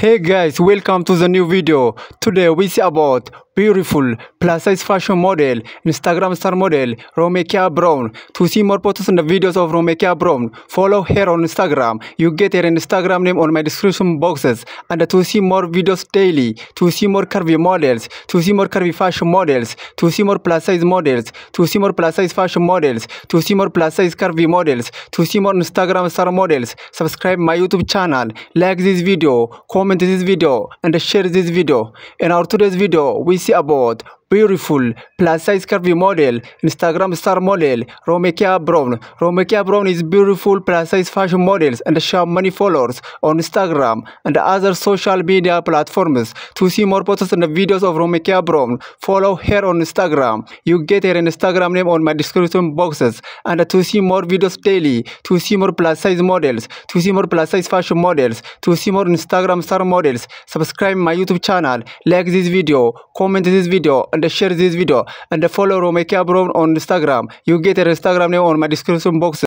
Hey guys, welcome to the new video. Today we see about beautiful plus size fashion model, Instagram star model, Romekia Brown. To see more photos and the videos of Romekia Brown, follow her on Instagram. You get her Instagram name on my description boxes. And to see more videos daily, to see more curvy models, to see more curvy fashion models, to see more plus size models, to see more plus size fashion models, to see more plus size curvy models, to see more Instagram star models, subscribe my YouTube channel, like this video, comment this video, and share this video. In our today's video, we see about beautiful plus size curvy model, Instagram star model, Romekia Brown. Romekia Brown is beautiful plus size fashion models and she has many followers on Instagram and other social media platforms. To see more photos and videos of Romekia Brown, follow her on Instagram. You get her Instagram name on my description boxes. And to see more videos daily, to see more plus size models, to see more plus size fashion models, to see more Instagram star models, subscribe my YouTube channel, like this video, comment this video, and share this video, and follow Romekia Brown on Instagram. You get her Instagram name on my description box.